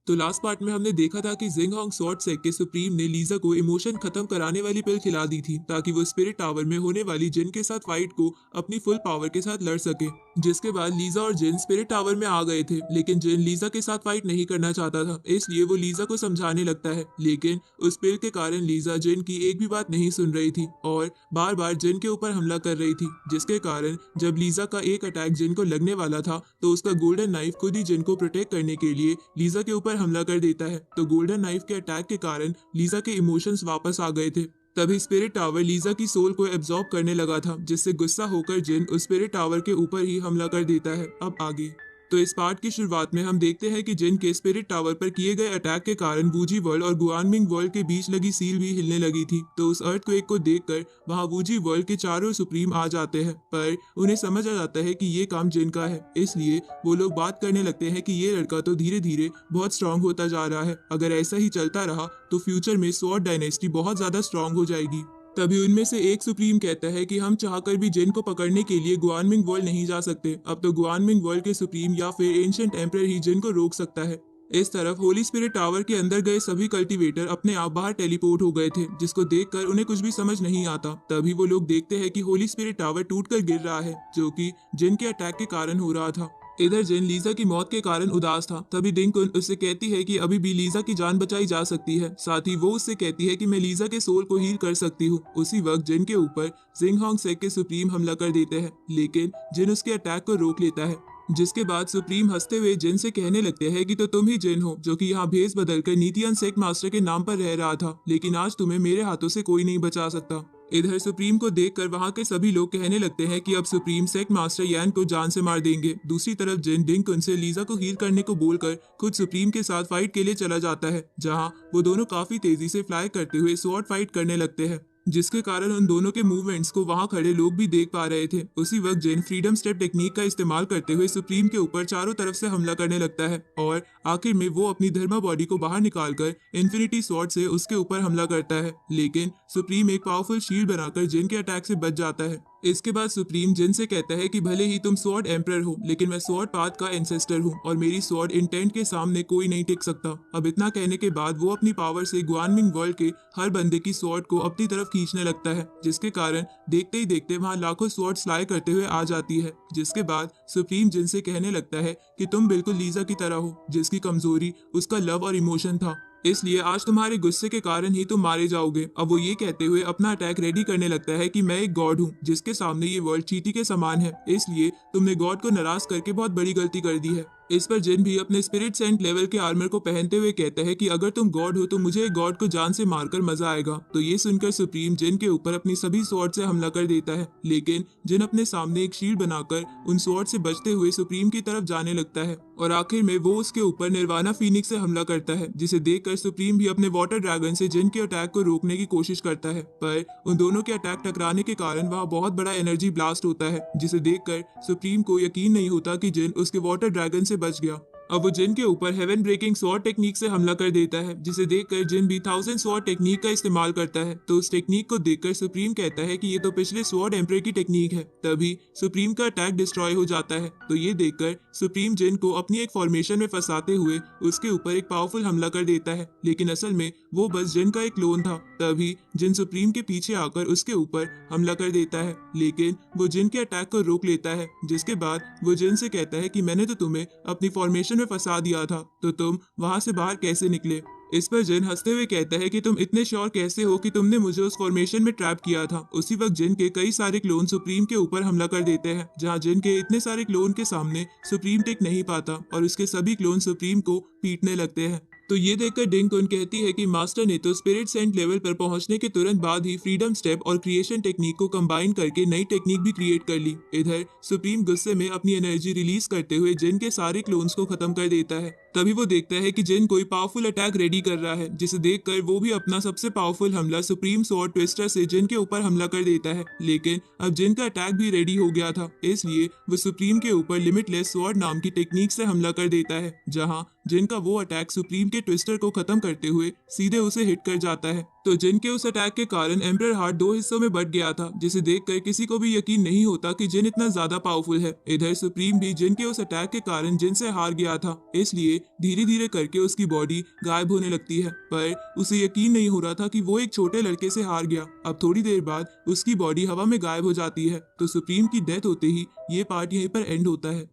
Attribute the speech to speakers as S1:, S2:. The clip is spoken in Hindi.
S1: तो लास्ट पार्ट में हमने देखा था कि जिंग होंग स्वॉर्ड सेक के सुप्रीम ने लीजा को इमोशन खत्म कराने वाली पिल खिला दी थी ताकि वो स्पिरिट टावर में होने वाली जिन के साथ फाइट को अपनी फुल पावर के साथ लड़ सके। जिसके बाद लीजा और जिन स्पिरिट टावर में आ गए थे, लेकिन जिन लीजा के साथ फाइट नहीं करना चाहता था, इसलिए वो लीजा को समझाने लगता है। लेकिन उस पिल के कारण लीजा जिन की एक भी बात नहीं सुन रही थी और बार बार जिन के ऊपर हमला कर रही थी, जिसके कारण जब लीजा का एक अटैक जिन को लगने वाला था तो उसका गोल्डन नाइफ खुद ही जिन को प्रोटेक्ट करने के लिए लीजा के ऊपर हमला कर देता है। तो गोल्डन नाइफ के अटैक के कारण लीजा के इमोशंस वापस आ गए थे। तभी स्पिरिट टावर लीजा की सोल को एब्जॉर्ब करने लगा था, जिससे गुस्सा होकर जिन उस स्पिरिट टावर के ऊपर ही हमला कर देता है। अब आगे तो इस पार्ट की शुरुआत में हम देखते हैं कि जिन के स्पिरिट टावर पर किए गए अटैक के कारण वूजी वर्ल्ड और गुआनमिंग वर्ल्ड के बीच लगी सील भी हिलने लगी थी। तो उस अर्थक्वेक को देखकर वहां वूजी वर्ल्ड के चारों सुप्रीम आ जाते हैं, पर उन्हें समझ आ जाता है कि ये काम जिन का है। इसलिए वो लोग बात करने लगते हैं कि ये लड़का तो धीरे धीरे बहुत स्ट्रांग होता जा रहा है, अगर ऐसा ही चलता रहा तो फ्यूचर में स्वॉर्ड डायनेस्टी बहुत ज्यादा स्ट्रांग हो जाएगी। तभी उनमें से एक सुप्रीम कहता है कि हम चाहकर भी जिन को पकड़ने के लिए गुआनमिंग वर्ल्ड नहीं जा सकते, अब तो गुआनमिंग वर्ल्ड के सुप्रीम या फिर एंशिएंट एम्परर ही जिन को रोक सकता है। इस तरफ होली स्पिरिट टावर के अंदर गए सभी कल्टीवेटर अपने आप बाहर टेलीपोर्ट हो गए थे, जिसको देखकर उन्हें कुछ भी समझ नहीं आता। तभी वो लोग देखते हैं कि होली स्पिरिट टावर टूटकर गिर रहा है, जो कि जिन के अटैक के कारण हो रहा था। इधर जिन लीजा की मौत के कारण उदास था। तभी डिंकुन उससे कहती है कि अभी भी लीजा की जान बचाई जा सकती है। साथ ही वो उससे कहती है कि मैं लीजा के सोल को हील कर सकती हूँ। उसी वक्त जिन के ऊपर जिंग होंग सेक के सुप्रीम हमला कर देते हैं, लेकिन जिन उसके अटैक को रोक लेता है। जिसके बाद सुप्रीम हंसते हुए जिन से कहने लगते हैं कि तो तुम ही जिन हो जो कि यहाँ भेस बदलकर नीतियन सेक्ट मास्टर के नाम पर रह रहा था, लेकिन आज तुम्हें मेरे हाथों से कोई नहीं बचा सकता। इधर सुप्रीम को देखकर वहां के सभी लोग कहने लगते हैं कि अब सुप्रीम सेक्ट मास्टर यान को जान से मार देंगे। दूसरी तरफ जिन डिंक उनसे लीजा को हील करने को बोलकर खुद सुप्रीम के साथ फाइट के लिए चला जाता है, जहां वो दोनों काफी तेजी से फ्लाई करते हुए स्वॉर्ड फाइट करने लगते हैं, जिसके कारण उन दोनों के मूवमेंट्स को वहां खड़े लोग भी देख पा रहे थे। उसी वक्त जिन फ्रीडम स्टेप टेक्निक का इस्तेमाल करते हुए सुप्रीम के ऊपर चारों तरफ से हमला करने लगता है और आखिर में वो अपनी धर्मा बॉडी को बाहर निकालकर इन्फिनिटी स्वॉर्ड से उसके ऊपर हमला करता है, लेकिन सुप्रीम एक पावरफुल शील्ड बनाकर जिन के अटैक से बच जाता है। इसके बाद सुप्रीम जिन से कहता है कि भले ही तुम स्वॉर्ड एम्परर हो, लेकिन मैं स्वॉर्ड पाथ का एंसेस्टर हूँ और मेरी स्वॉर्ड इंटेंट के सामने कोई नहीं टिक सकता। अब इतना कहने के बाद वो अपनी पावर से गुआनमिंग वर्ल्ड के हर बंदे की स्वॉर्ड को अपनी तरफ खींचने लगता है, जिसके कारण देखते ही देखते वहां लाखों स्वॉर्ड फ्लाई करते हुए आ जाती है। जिसके बाद सुप्रीम जिन से कहने लगता है कि तुम बिल्कुल लीजा की तरह हो, जिसकी कमजोरी उसका लव और इमोशन था, इसलिए आज तुम्हारे गुस्से के कारण ही तुम मारे जाओगे। अब वो ये कहते हुए अपना अटैक रेडी करने लगता है कि मैं एक गॉड हूँ जिसके सामने ये वर्ल्ड चींटी के समान है, इसलिए तुमने गॉड को नाराज करके बहुत बड़ी गलती कर दी है। इस पर जिन भी अपने स्पिरिट सेंट लेवल के आर्मर को पहनते हुए कहता है कि अगर तुम गॉड हो तो मुझे एक गॉड को जान से मारकर मजा आएगा। तो ये सुनकर सुप्रीम जिन के ऊपर अपनी सभी स्वॉर्ड से हमला कर देता है, लेकिन जिन अपने सामने एक शील्ड बनाकर उन स्वॉर्ड से बचते हुए सुप्रीम की तरफ जाने लगता है और आखिर में वो उसके ऊपर निर्वाणा फीनिक्स से हमला करता है, जिसे देखकर सुप्रीम भी अपने वाटर ड्रैगन से जिन के अटैक को रोकने की कोशिश करता है, पर उन दोनों के अटैक टकराने के कारण वहां बहुत बड़ा एनर्जी ब्लास्ट होता है, जिसे देखकर सुप्रीम को यकीन नहीं होता कि जिन उसके वाटर ड्रैगन से बच गया। अब वो जिन के ऊपर हेवन ब्रेकिंग स्वॉर्ड टेक्निक से हमला कर देता है, जिसे देखकर जिन भी 1000 स्वॉर्ड टेक्निक का इस्तेमाल करता है। तो उस टेक्निक को देखकर सुप्रीम कहता है कि ये तो पिछले स्वॉर्ड एम्परर की टेक्निक है। तभी सुप्रीम का अटैक डिस्ट्रॉय हो जाता है। तो ये देखकर सुप्रीम जिन को अपनी एक फॉर्मेशन में फंसाते हुए उसके ऊपर एक पावरफुल हमला कर देता है, लेकिन असल में वो बस जिन का एक क्लोन था। तभी जिन सुप्रीम के पीछे आकर उसके ऊपर हमला कर देता है, लेकिन वो जिन के अटैक को रोक लेता है। जिसके बाद वो जिन से कहता है कि मैंने तो तुम्हें अपनी फॉर्मेशन में फंसा दिया था, तो तुम वहां से बाहर कैसे निकले। इस पर जिन हंसते हुए कहता है कि तुम इतने श्योर कैसे हो कि तुमने मुझे उस फॉर्मेशन में ट्रैप किया था। उसी वक्त जिन के कई सारे क्लोन सुप्रीम के ऊपर हमला कर देते हैं, जहां जिन के इतने सारे क्लोन के सामने सुप्रीम टिक नहीं पाता और उसके सभी क्लोन सुप्रीम को पीटने लगते हैं। तो ये देखकर डिंकुन कहती है कि मास्टर ने तो स्पिरिट सेंट लेवल पर पहुंचने के तुरंत बाद ही फ्रीडम स्टेप और क्रिएशन टेक्निक को कंबाइन करके नई टेक्निक भी क्रिएट कर ली। इधर सुप्रीम गुस्से में अपनी एनर्जी रिलीज करते हुए जिन के सारे क्लोन्स को खत्म कर देता है। तभी वो देखता है कि जिन कोई पावरफुल अटैक रेडी कर रहा है, जिसे देखकर वो भी अपना सबसे पावरफुल हमला सुप्रीम स्वॉर्ड ट्विस्टर से जिन के ऊपर हमला कर देता है। लेकिन अब जिन का अटैक भी रेडी हो गया था, इसलिए वो सुप्रीम के ऊपर लिमिटलेस स्वॉर्ड नाम की टेक्निक से हमला कर देता है, जहां जिन का वो अटैक सुप्रीम के ट्विस्टर को खत्म करते हुए सीधे उसे हिट कर जाता है। तो जिन के उस अटैक के कारण एम्परर हार्ट दो हिस्सों में बट गया था, जिसे देखकर किसी को भी यकीन नहीं होता कि जिन इतना ज्यादा पावरफुल है। इधर सुप्रीम भी जिन के उस अटैक के कारण जिन से हार गया था, इसलिए धीरे धीरे करके उसकी बॉडी गायब होने लगती है। पर उसे यकीन नहीं हो रहा था कि वो एक छोटे लड़के से हार गया। अब थोड़ी देर बाद उसकी बॉडी हवा में गायब हो जाती है। तो सुप्रीम की डेथ होते ही ये पार्ट यहीं पर एंड होता है।